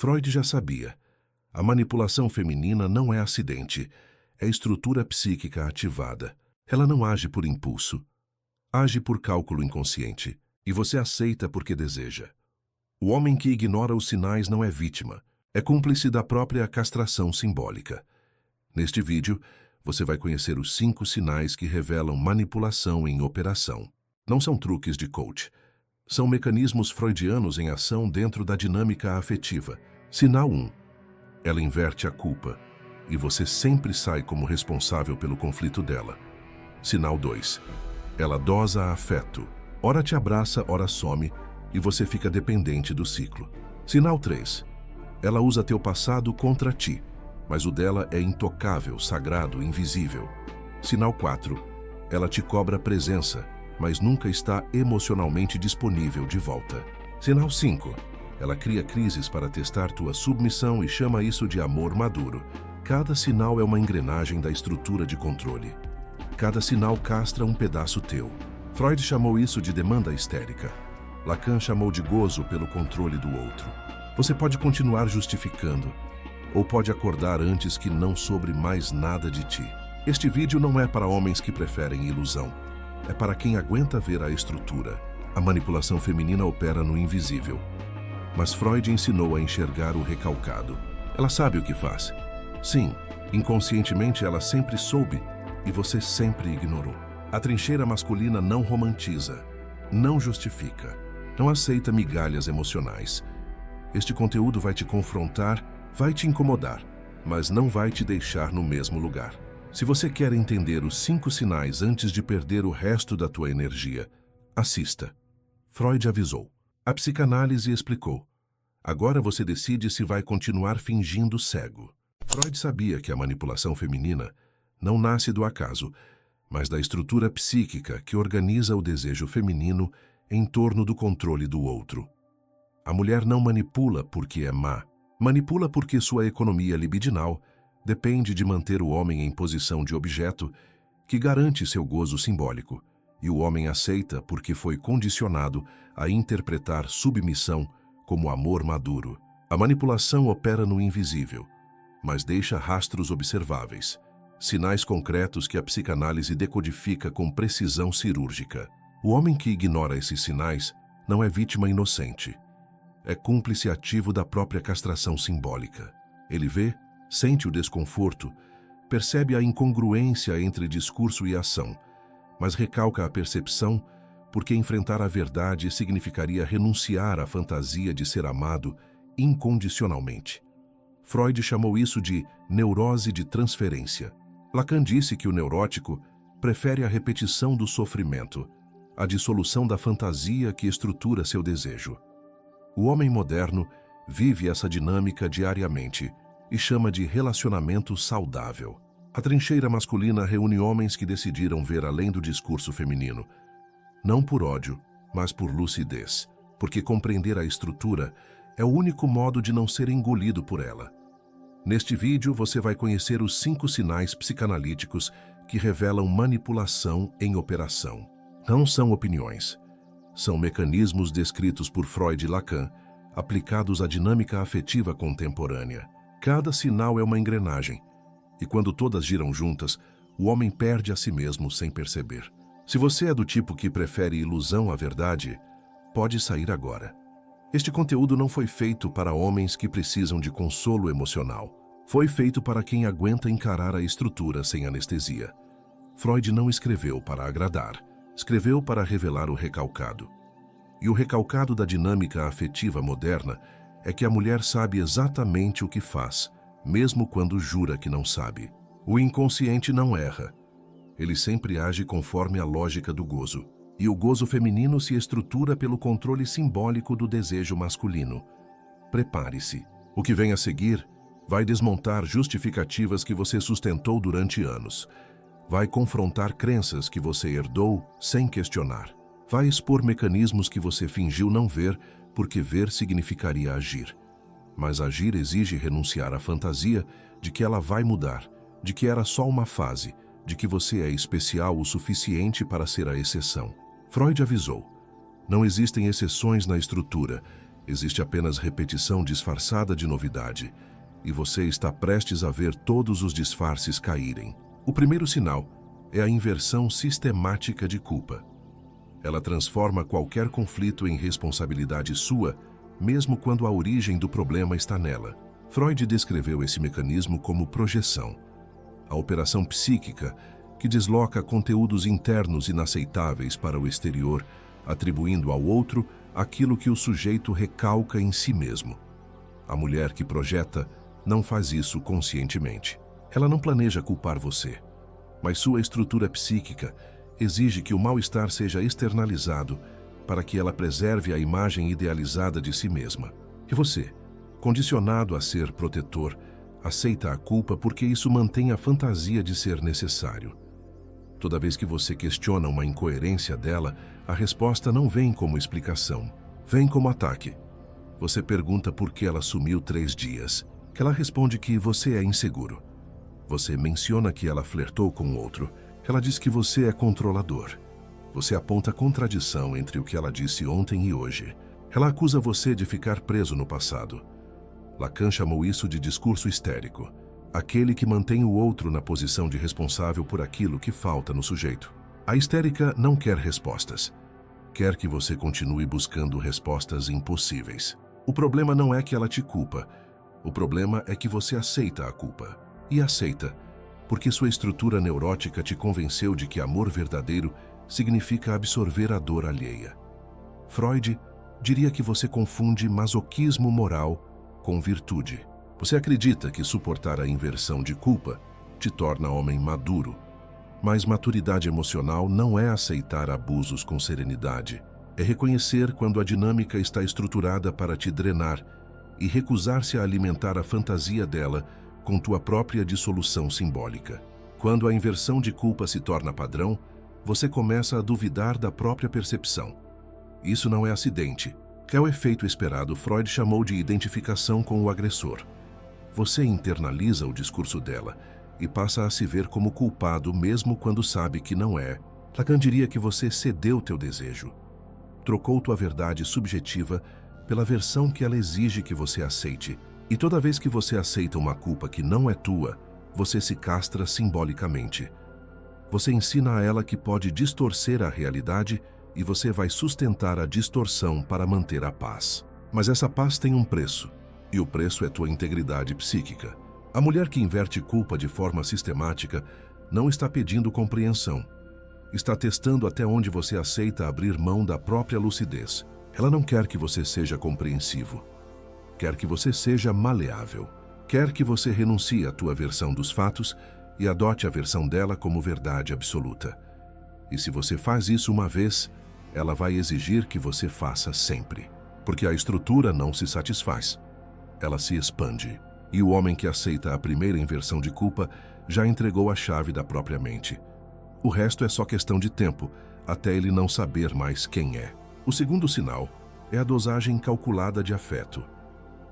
Freud já sabia. A manipulação feminina não é acidente, é estrutura psíquica ativada. Ela não age por impulso. Age por cálculo inconsciente. E você aceita porque deseja. O homem que ignora os sinais não é vítima. É cúmplice da própria castração simbólica. Neste vídeo, você vai conhecer os 5 sinais que revelam manipulação em operação. Não são truques de coach. São mecanismos freudianos em ação dentro da dinâmica afetiva. Sinal 1. Ela inverte a culpa, e você sempre sai como responsável pelo conflito dela. Sinal 2. Ela dosa afeto. Ora te abraça, ora some, e você fica dependente do ciclo. Sinal 3. Ela usa teu passado contra ti, mas o dela é intocável, sagrado, invisível. Sinal 4. Ela te cobra presença, mas nunca está emocionalmente disponível de volta. Sinal 5. Ela cria crises para testar tua submissão e chama isso de amor maduro. Cada sinal é uma engrenagem da estrutura de controle. Cada sinal castra um pedaço teu. Freud chamou isso de demanda histérica. Lacan chamou de gozo pelo controle do outro. Você pode continuar justificando, ou pode acordar antes que não sobre mais nada de ti. Este vídeo não é para homens que preferem ilusão. É para quem aguenta ver a estrutura. A manipulação feminina opera no invisível. Mas Freud ensinou a enxergar o recalcado. Ela sabe o que faz. Sim, inconscientemente ela sempre soube e você sempre ignorou. A trincheira masculina não romantiza, não justifica, não aceita migalhas emocionais. Este conteúdo vai te confrontar, vai te incomodar, mas não vai te deixar no mesmo lugar. Se você quer entender os 5 sinais antes de perder o resto da tua energia, assista. Freud avisou. A psicanálise explicou. Agora você decide se vai continuar fingindo cego. Freud sabia que a manipulação feminina não nasce do acaso, mas da estrutura psíquica que organiza o desejo feminino em torno do controle do outro. A mulher não manipula porque é má. Manipula porque sua economia libidinal depende de manter o homem em posição de objeto que garante seu gozo simbólico, e o homem aceita porque foi condicionado a interpretar submissão como amor maduro. A manipulação opera no invisível, mas deixa rastros observáveis, sinais concretos que a psicanálise decodifica com precisão cirúrgica. O homem que ignora esses sinais não é vítima inocente. É cúmplice ativo da própria castração simbólica. Ele vê, sente o desconforto, percebe a incongruência entre discurso e ação, mas recalca a percepção porque enfrentar a verdade significaria renunciar à fantasia de ser amado incondicionalmente. Freud chamou isso de neurose de transferência. Lacan disse que o neurótico prefere a repetição do sofrimento, a dissolução da fantasia que estrutura seu desejo. O homem moderno vive essa dinâmica diariamente e chama de relacionamento saudável. A trincheira masculina reúne homens que decidiram ver além do discurso feminino, não por ódio, mas por lucidez, porque compreender a estrutura é o único modo de não ser engolido por ela. Neste vídeo você vai conhecer os 5 sinais psicanalíticos que revelam manipulação em operação. Não são opiniões. São mecanismos descritos por Freud e Lacan, aplicados à dinâmica afetiva contemporânea. Cada sinal é uma engrenagem, e quando todas giram juntas, o homem perde a si mesmo sem perceber. Se você é do tipo que prefere ilusão à verdade, pode sair agora. Este conteúdo não foi feito para homens que precisam de consolo emocional. Foi feito para quem aguenta encarar a estrutura sem anestesia. Freud não escreveu para agradar, escreveu para revelar o recalcado. E o recalcado da dinâmica afetiva moderna é que a mulher sabe exatamente o que faz, mesmo quando jura que não sabe. O inconsciente não erra. Ele sempre age conforme a lógica do gozo. E o gozo feminino se estrutura pelo controle simbólico do desejo masculino. Prepare-se. O que vem a seguir vai desmontar justificativas que você sustentou durante anos. Vai confrontar crenças que você herdou sem questionar. Vai expor mecanismos que você fingiu não ver, porque ver significaria agir. Mas agir exige renunciar à fantasia de que ela vai mudar, de que era só uma fase, de que você é especial o suficiente para ser a exceção. Freud avisou. Não existem exceções na estrutura, Existe apenas repetição disfarçada de novidade, e você está prestes a ver todos os disfarces caírem. O primeiro sinal é a inversão sistemática de culpa. Ela transforma qualquer conflito em responsabilidade sua, mesmo quando a origem do problema está nela. Freud descreveu esse mecanismo como projeção, a operação psíquica que desloca conteúdos internos inaceitáveis para o exterior, atribuindo ao outro aquilo que o sujeito recalca em si mesmo. A mulher que projeta não faz isso conscientemente. Ela não planeja culpar você, mas sua estrutura psíquica exige que o mal-estar seja externalizado para que ela preserve a imagem idealizada de si mesma. E você, condicionado a ser protetor, aceita a culpa porque isso mantém a fantasia de ser necessário. Toda vez que você questiona uma incoerência dela, a resposta não vem como explicação, vem como ataque. Você pergunta por que ela sumiu 3 dias. Ela responde que você é inseguro. Você menciona que ela flertou com outro. Ela diz que você é controlador. Você aponta contradição entre o que ela disse ontem e hoje. Ela acusa você de ficar preso no passado. Lacan chamou isso de discurso histérico, aquele que mantém o outro na posição de responsável por aquilo que falta no sujeito. A histérica não quer respostas. Quer que você continue buscando respostas impossíveis. O problema não é que ela te culpa. O problema é que você aceita a culpa. E aceita, porque sua estrutura neurótica te convenceu de que amor verdadeiro significa absorver a dor alheia. Freud diria que você confunde masoquismo moral com virtude. Você acredita que suportar a inversão de culpa te torna homem maduro. Mas maturidade emocional não é aceitar abusos com serenidade. É reconhecer quando a dinâmica está estruturada para te drenar e recusar-se a alimentar a fantasia dela com tua própria dissolução simbólica. Quando a inversão de culpa se torna padrão, você começa a duvidar da própria percepção. Isso não é acidente. É o efeito esperado. Freud chamou de identificação com o agressor. Você internaliza o discurso dela e passa a se ver como culpado mesmo quando sabe que não é. Lacan diria que você cedeu teu desejo. Trocou tua verdade subjetiva pela versão que ela exige que você aceite. E toda vez que você aceita uma culpa que não é tua, você se castra simbolicamente. Você ensina a ela que pode distorcer a realidade e você vai sustentar a distorção para manter a paz. Mas essa paz tem um preço, e o preço é tua integridade psíquica. A mulher que inverte culpa de forma sistemática não está pedindo compreensão. Está testando até onde você aceita abrir mão da própria lucidez. Ela não quer que você seja compreensivo. Quer que você seja maleável. Quer que você renuncie à tua versão dos fatos e adote a versão dela como verdade absoluta. E se você faz isso uma vez, ela vai exigir que você faça sempre. Porque a estrutura não se satisfaz. Ela se expande. E o homem que aceita a primeira inversão de culpa já entregou a chave da própria mente. O resto é só questão de tempo, até ele não saber mais quem é. O segundo sinal é a dosagem calculada de afeto.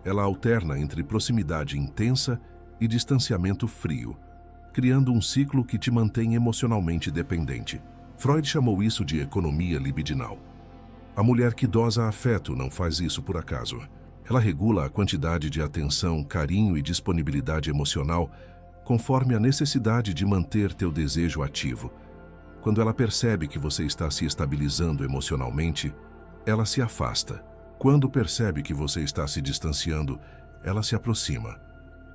Ela alterna entre proximidade intensa e distanciamento frio, criando um ciclo que te mantém emocionalmente dependente. Freud chamou isso de economia libidinal. A mulher que dosa afeto não faz isso por acaso. Ela regula a quantidade de atenção, carinho e disponibilidade emocional conforme a necessidade de manter teu desejo ativo. Quando ela percebe que você está se estabilizando emocionalmente, ela se afasta. Quando percebe que você está se distanciando, ela se aproxima.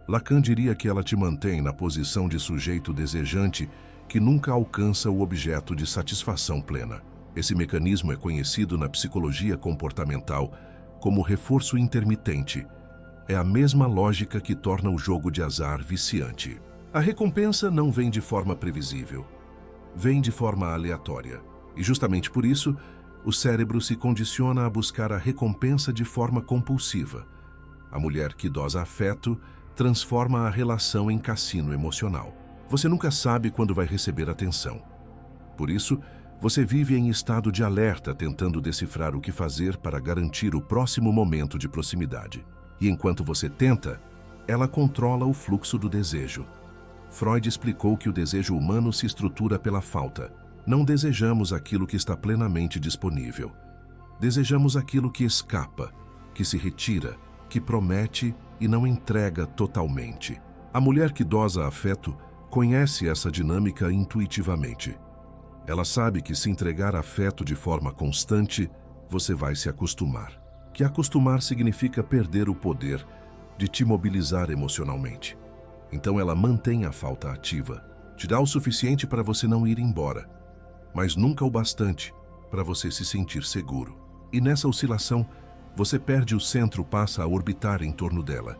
Lacan diria que ela te mantém na posição de sujeito desejante que nunca alcança o objeto de satisfação plena. Esse mecanismo é conhecido na psicologia comportamental como reforço intermitente. É a mesma lógica que torna o jogo de azar viciante. A recompensa não vem de forma previsível, vem de forma aleatória. E justamente por isso, o cérebro se condiciona a buscar a recompensa de forma compulsiva. A mulher que dosa afeto transforma a relação em cassino emocional. Você nunca sabe quando vai receber atenção. Por isso, você vive em estado de alerta tentando decifrar o que fazer para garantir o próximo momento de proximidade. E enquanto você tenta, ela controla o fluxo do desejo. Freud explicou que o desejo humano se estrutura pela falta. Não desejamos aquilo que está plenamente disponível. Desejamos aquilo que escapa, que se retira, que promete e não entrega totalmente. A mulher que dosa afeto conhece essa dinâmica intuitivamente. Ela sabe que se entregar afeto de forma constante, você vai se acostumar. Que acostumar significa perder o poder de te mobilizar emocionalmente. Então ela mantém a falta ativa, te dá o suficiente para você não ir embora, mas nunca o bastante para você se sentir seguro. E nessa oscilação, você perde o centro, passa a orbitar em torno dela,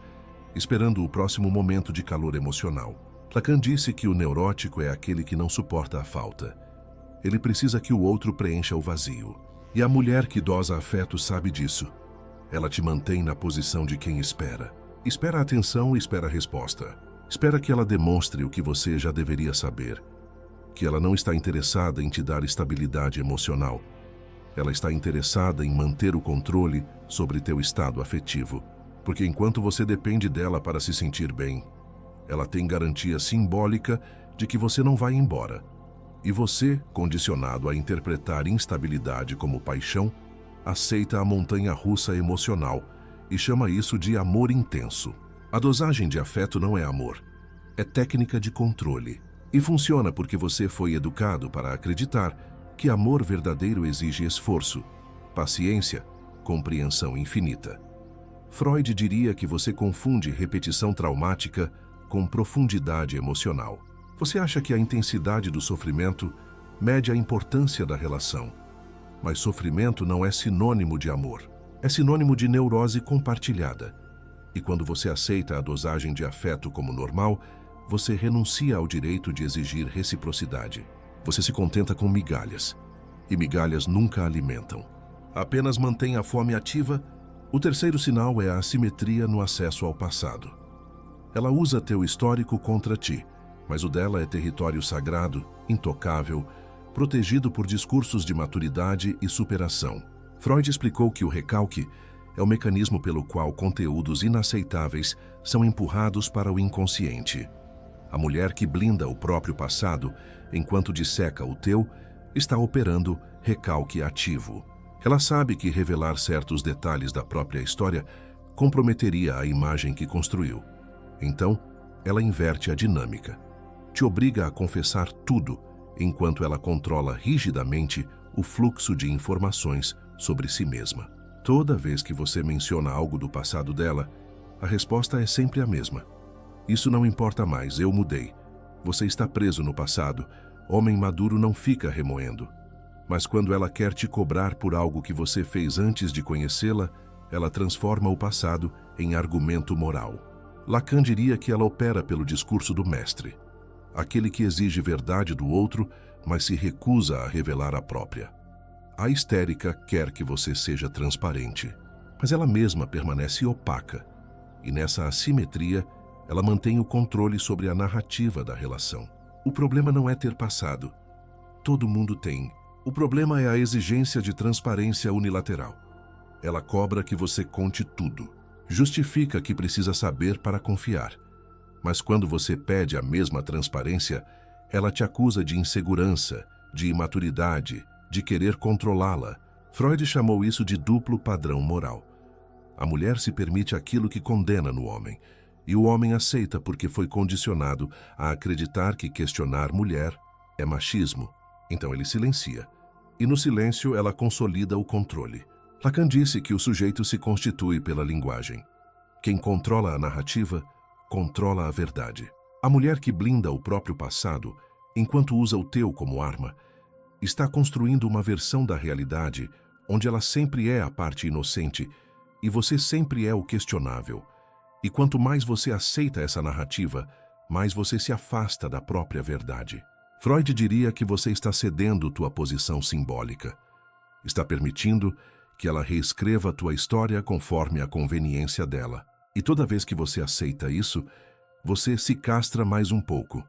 esperando o próximo momento de calor emocional. Lacan disse que o neurótico é aquele que não suporta a falta. Ele precisa que o outro preencha o vazio. E a mulher que dosa afeto sabe disso. Ela te mantém na posição de quem espera. Espera atenção e espera a resposta. Espera que ela demonstre o que você já deveria saber. Que ela não está interessada em te dar estabilidade emocional. Ela está interessada em manter o controle sobre teu estado afetivo. Porque enquanto você depende dela para se sentir bem, ela tem garantia simbólica de que você não vai embora. E você, condicionado a interpretar instabilidade como paixão, aceita a montanha-russa emocional e chama isso de amor intenso. A dosagem de afeto não é amor, é técnica de controle. E funciona porque você foi educado para acreditar que amor verdadeiro exige esforço, paciência, compreensão infinita. Freud diria que você confunde repetição traumática com profundidade emocional. Você acha que a intensidade do sofrimento mede a importância da relação. Mas sofrimento não é sinônimo de amor. É sinônimo de neurose compartilhada. E quando você aceita a dosagem de afeto como normal, você renuncia ao direito de exigir reciprocidade. Você se contenta com migalhas. E migalhas nunca alimentam. Apenas mantém a fome ativa. O terceiro sinal é a assimetria no acesso ao passado. Ela usa teu histórico contra ti, mas o dela é território sagrado, intocável, protegido por discursos de maturidade e superação. Freud explicou que o recalque é o mecanismo pelo qual conteúdos inaceitáveis são empurrados para o inconsciente. A mulher que blinda o próprio passado, enquanto disseca o teu, está operando recalque ativo. Ela sabe que revelar certos detalhes da própria história comprometeria a imagem que construiu. Então, ela inverte a dinâmica. Te obriga a confessar tudo, enquanto ela controla rigidamente o fluxo de informações sobre si mesma. Toda vez que você menciona algo do passado dela, a resposta é sempre a mesma. Isso não importa mais, eu mudei. Você está preso no passado. Homem maduro não fica remoendo. Mas quando ela quer te cobrar por algo que você fez antes de conhecê-la, ela transforma o passado em argumento moral. Lacan diria que ela opera pelo discurso do mestre. Aquele que exige verdade do outro, mas se recusa a revelar a própria. A histérica quer que você seja transparente, mas ela mesma permanece opaca. E nessa assimetria, ela mantém o controle sobre a narrativa da relação. O problema não é ter passado. Todo mundo tem. O problema é a exigência de transparência unilateral. Ela cobra que você conte tudo. Justifica que precisa saber para confiar. Mas quando você pede a mesma transparência, ela te acusa de insegurança, de imaturidade, de querer controlá-la. Freud chamou isso de duplo padrão moral. A mulher se permite aquilo que condena no homem, e o homem aceita porque foi condicionado a acreditar que questionar mulher é machismo. Então ele silencia. E no silêncio ela consolida o controle. Lacan disse que o sujeito se constitui pela linguagem. Quem controla a narrativa, controla a verdade. A mulher que blinda o próprio passado, enquanto usa o teu como arma, está construindo uma versão da realidade onde ela sempre é a parte inocente e você sempre é o questionável. E quanto mais você aceita essa narrativa, mais você se afasta da própria verdade. Freud diria que você está cedendo tua posição simbólica. Está permitindo que ela reescreva tua história conforme a conveniência dela. E toda vez que você aceita isso, você se castra mais um pouco.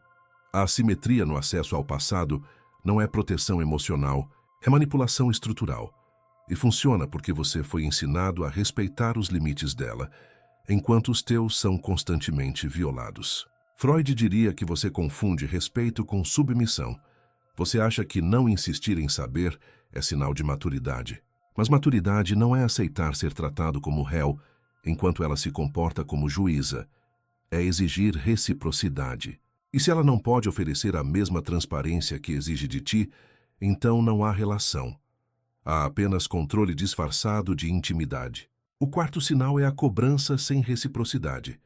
A assimetria no acesso ao passado não é proteção emocional, é manipulação estrutural. E funciona porque você foi ensinado a respeitar os limites dela, enquanto os teus são constantemente violados. Freud diria que você confunde respeito com submissão. Você acha que não insistir em saber é sinal de maturidade. Mas maturidade não é aceitar ser tratado como réu enquanto ela se comporta como juíza. É exigir reciprocidade. E se ela não pode oferecer a mesma transparência que exige de ti, então não há relação. Há apenas controle disfarçado de intimidade. O quarto sinal é a cobrança sem reciprocidade.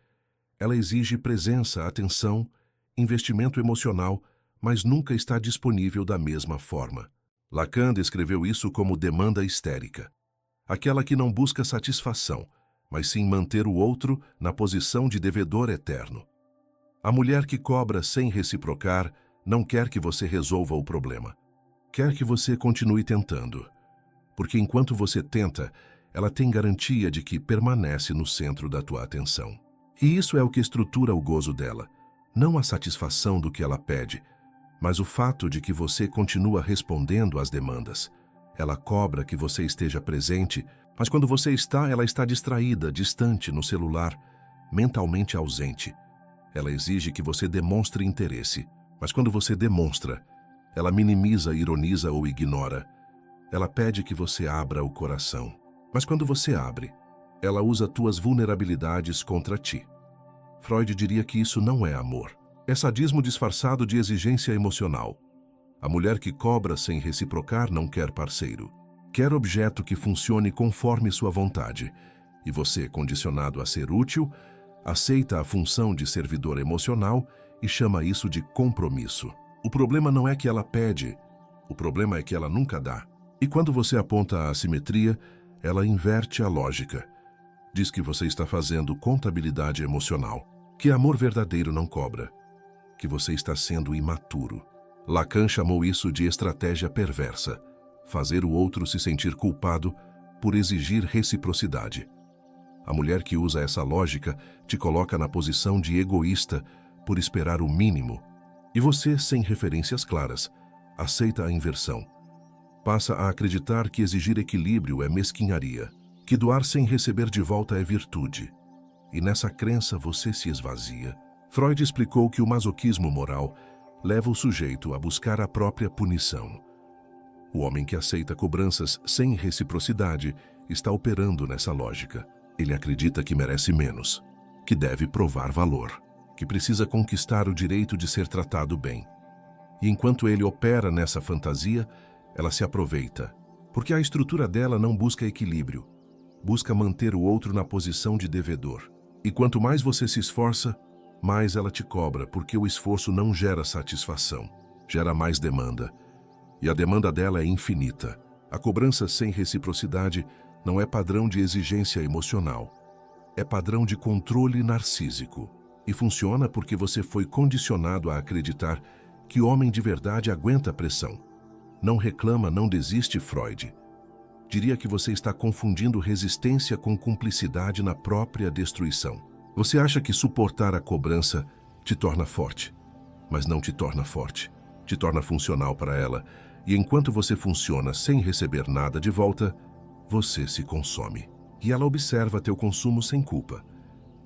Ela exige presença, atenção, investimento emocional, mas nunca está disponível da mesma forma. Lacan descreveu isso como demanda histérica. Aquela que não busca satisfação, mas sim manter o outro na posição de devedor eterno. A mulher que cobra sem reciprocar não quer que você resolva o problema. Quer que você continue tentando. Porque enquanto você tenta, ela tem garantia de que permanece no centro da tua atenção. E isso é o que estrutura o gozo dela. Não a satisfação do que ela pede, mas o fato de que você continua respondendo às demandas. Ela cobra que você esteja presente, mas quando você está, ela está distraída, distante, no celular, mentalmente ausente. Ela exige que você demonstre interesse, mas quando você demonstra, ela minimiza, ironiza ou ignora. Ela pede que você abra o coração, mas quando você abre, ela usa tuas vulnerabilidades contra ti. Freud diria que isso não é amor. É sadismo disfarçado de exigência emocional. A mulher que cobra sem reciprocar não quer parceiro. Quer objeto que funcione conforme sua vontade. E você, condicionado a ser útil, aceita a função de servidor emocional e chama isso de compromisso. O problema não é que ela pede, o problema é que ela nunca dá. E quando você aponta a assimetria, ela inverte a lógica. Diz que você está fazendo contabilidade emocional, que amor verdadeiro não cobra, que você está sendo imaturo. Lacan chamou isso de estratégia perversa, fazer o outro se sentir culpado por exigir reciprocidade. A mulher que usa essa lógica te coloca na posição de egoísta por esperar o mínimo, e você, sem referências claras, aceita a inversão. Passa a acreditar que exigir equilíbrio é mesquinharia, que doar sem receber de volta é virtude. E nessa crença você se esvazia. Freud explicou que o masoquismo moral leva o sujeito a buscar a própria punição. O homem que aceita cobranças sem reciprocidade está operando nessa lógica. Ele acredita que merece menos, que deve provar valor, que precisa conquistar o direito de ser tratado bem. E enquanto ele opera nessa fantasia, ela se aproveita, porque a estrutura dela não busca equilíbrio, busca manter o outro na posição de devedor. E quanto mais você se esforça, mais ela te cobra, porque o esforço não gera satisfação, gera mais demanda. E a demanda dela é infinita. A cobrança sem reciprocidade não é padrão de exigência emocional, é padrão de controle narcísico. E funciona porque você foi condicionado a acreditar que o homem de verdade aguenta a pressão. Não reclama, não desiste, Freud. Diria que você está confundindo resistência com cumplicidade na própria destruição. Você acha que suportar a cobrança te torna forte, mas não te torna forte. Te torna funcional para ela, e enquanto você funciona sem receber nada de volta, você se consome. E ela observa teu consumo sem culpa,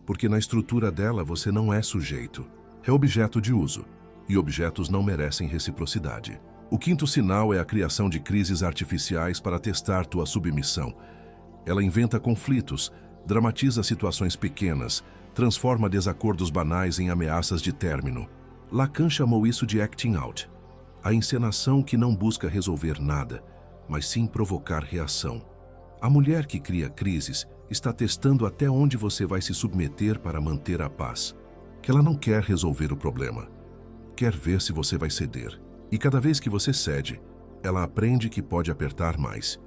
porque na estrutura dela você não é sujeito, é objeto de uso, e objetos não merecem reciprocidade. O quinto sinal é a criação de crises artificiais para testar tua submissão. Ela inventa conflitos, dramatiza situações pequenas, transforma desacordos banais em ameaças de término. Lacan chamou isso de acting out, a encenação que não busca resolver nada, mas sim provocar reação. A mulher que cria crises está testando até onde você vai se submeter para manter a paz. Que ela não quer resolver o problema, quer ver se você vai ceder. E cada vez que você cede, ela aprende que pode apertar mais.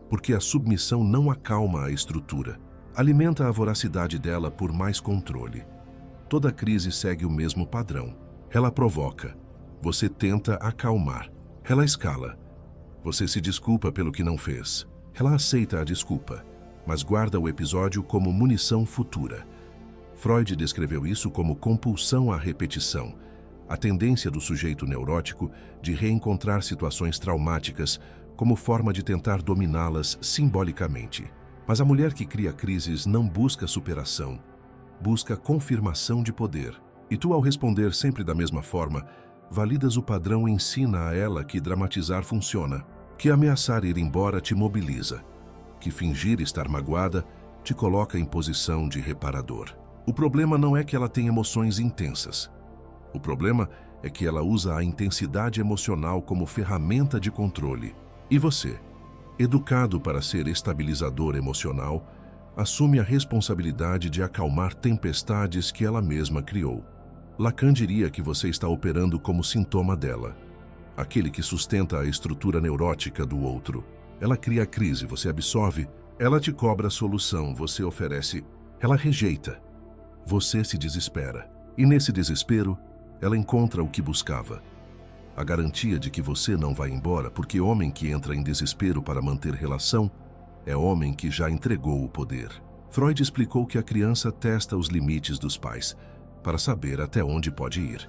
Porque a submissão não acalma a estrutura, alimenta a voracidade dela por mais controle. Toda crise segue o mesmo padrão. Ela provoca, você tenta acalmar. Ela escala, você se desculpa pelo que não fez. Ela aceita a desculpa, mas guarda o episódio como munição futura. Freud descreveu isso como compulsão à repetição, a tendência do sujeito neurótico de reencontrar situações traumáticas como forma de tentar dominá-las simbolicamente. Mas a mulher que cria crises não busca superação, busca confirmação de poder. E tu, ao responder sempre da mesma forma, validas o padrão e ensina a ela que dramatizar funciona, que ameaçar ir embora te mobiliza. que fingir estar magoada te coloca em posição de reparador. O problema não é que ela tem emoções intensas. O problema é que ela usa a intensidade emocional como ferramenta de controle. E você, educado para ser estabilizador emocional, assume a responsabilidade de acalmar tempestades que ela mesma criou. Lacan diria que você está operando como sintoma dela, aquele que sustenta a estrutura neurótica do outro. Ela cria a crise, você absorve, ela te cobra a solução, você oferece, ela rejeita. Você se desespera, e nesse desespero, ela encontra o que buscava. A garantia de que você não vai embora, porque homem que entra em desespero para manter relação é homem que já entregou o poder. Freud explicou que a criança testa os limites dos pais, para saber até onde pode ir.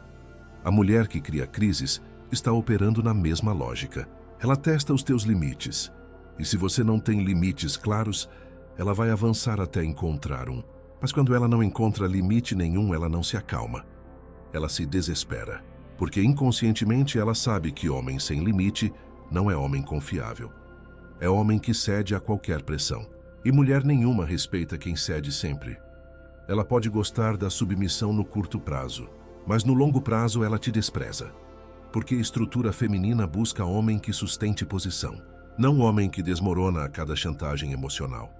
A mulher que cria crises está operando na mesma lógica. Ela testa os teus limites, e se você não tem limites claros, ela vai avançar até encontrar um. Mas quando ela não encontra limite nenhum, ela não se acalma. Ela se desespera, porque inconscientemente ela sabe que homem sem limite não é homem confiável. É homem que cede a qualquer pressão. E mulher nenhuma respeita quem cede sempre. Ela pode gostar da submissão no curto prazo, mas no longo prazo ela te despreza. Porque a estrutura feminina busca homem que sustente posição, não homem que desmorona a cada chantagem emocional.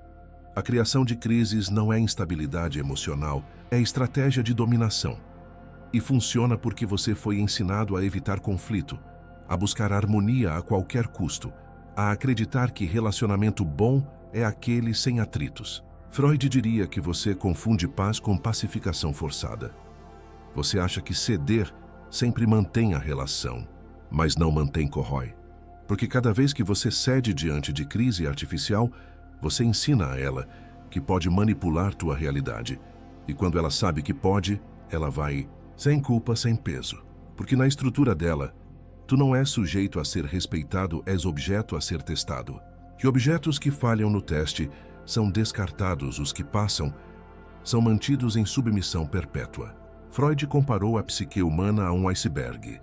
A criação de crises não é instabilidade emocional, é estratégia de dominação. E funciona porque você foi ensinado a evitar conflito, a buscar harmonia a qualquer custo, a acreditar que relacionamento bom é aquele sem atritos. Freud diria que você confunde paz com pacificação forçada. Você acha que ceder sempre mantém a relação, mas não mantém corrói. Porque cada vez que você cede diante de crise artificial, você ensina a ela que pode manipular tua realidade. E quando ela sabe que pode, ela vai sem culpa, sem peso. Porque na estrutura dela, tu não és sujeito a ser respeitado, és objeto a ser testado. Que objetos que falham no teste são descartados, os que passam são mantidos em submissão perpétua. Freud comparou a psique humana a um iceberg.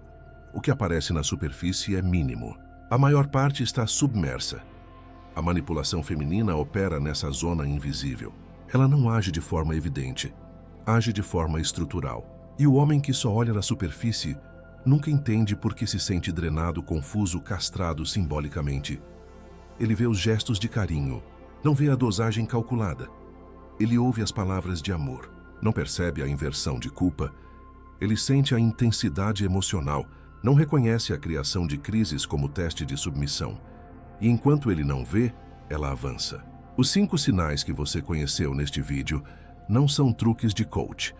O que aparece na superfície é mínimo. A maior parte está submersa. A manipulação feminina opera nessa zona invisível. Ela não age de forma evidente, age de forma estrutural. E o homem que só olha na superfície nunca entende por que se sente drenado, confuso, castrado simbolicamente. Ele vê os gestos de carinho, não vê a dosagem calculada. Ele ouve as palavras de amor, não percebe a inversão de culpa. Ele sente a intensidade emocional, não reconhece a criação de crises como teste de submissão. E enquanto ele não vê, ela avança. Os 5 sinais que você conheceu neste vídeo não são truques de coach.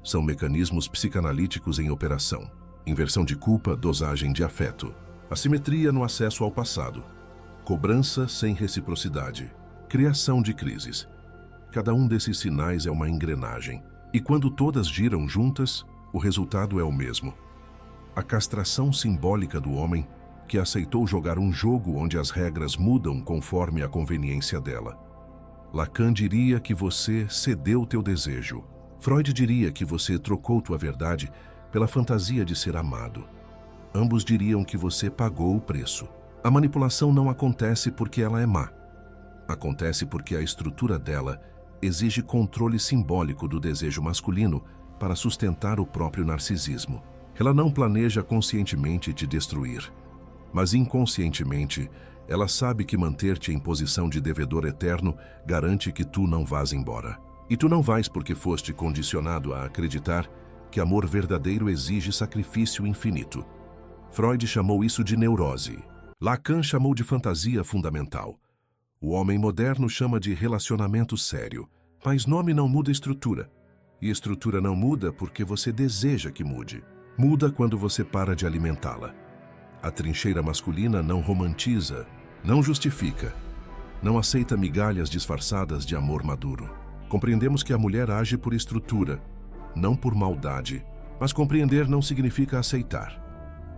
São mecanismos psicanalíticos em operação. Inversão de culpa, dosagem de afeto. Assimetria no acesso ao passado. Cobrança sem reciprocidade. Criação de crises. Cada um desses sinais é uma engrenagem. E quando todas giram juntas, o resultado é o mesmo. A castração simbólica do homem que aceitou jogar um jogo onde as regras mudam conforme a conveniência dela. Lacan diria que você cedeu teu desejo. Freud diria que você trocou tua verdade pela fantasia de ser amado. Ambos diriam que você pagou o preço. A manipulação não acontece porque ela é má. Acontece porque a estrutura dela exige controle simbólico do desejo masculino para sustentar o próprio narcisismo. Ela não planeja conscientemente te destruir, mas inconscientemente ela sabe que manter-te em posição de devedor eterno garante que tu não vás embora. E tu não vais porque foste condicionado a acreditar que amor verdadeiro exige sacrifício infinito. Freud chamou isso de neurose. Lacan chamou de fantasia fundamental. O homem moderno chama de relacionamento sério. Mas nome não muda estrutura. E estrutura não muda porque você deseja que mude. Muda quando você para de alimentá-la. A trincheira masculina não romantiza, não justifica, não aceita migalhas disfarçadas de amor maduro. Compreendemos que a mulher age por estrutura, não por maldade. Mas compreender não significa aceitar.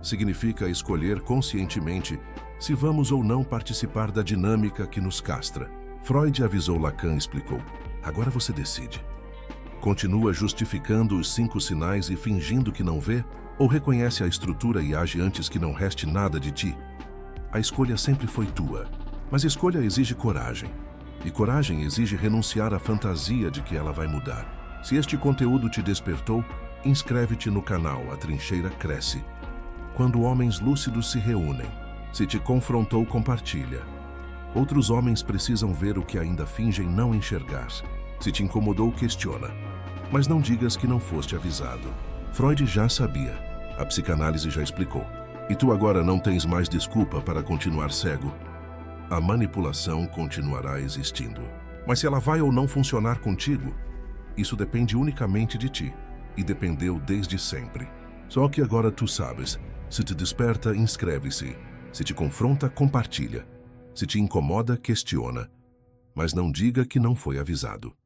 Significa escolher conscientemente se vamos ou não participar da dinâmica que nos castra. Freud avisou Lacan e explicou. Agora você decide. Continua justificando os 5 sinais e fingindo que não vê? Ou reconhece a estrutura e age antes que não reste nada de ti? A escolha sempre foi tua, mas escolha exige coragem. E coragem exige renunciar à fantasia de que ela vai mudar. Se este conteúdo te despertou, inscreve-te no canal A Trincheira Cresce. Quando homens lúcidos se reúnem, se te confrontou, compartilha. Outros homens precisam ver o que ainda fingem não enxergar. Se te incomodou, questiona. Mas não digas que não foste avisado. Freud já sabia. A psicanálise já explicou. E tu agora não tens mais desculpa para continuar cego. A manipulação continuará existindo. Mas se ela vai ou não funcionar contigo, isso depende unicamente de ti. E dependeu desde sempre. Só que agora tu sabes. Se te desperta, inscreve-se. Se te confronta, compartilha. Se te incomoda, questiona. Mas não diga que não foi avisado.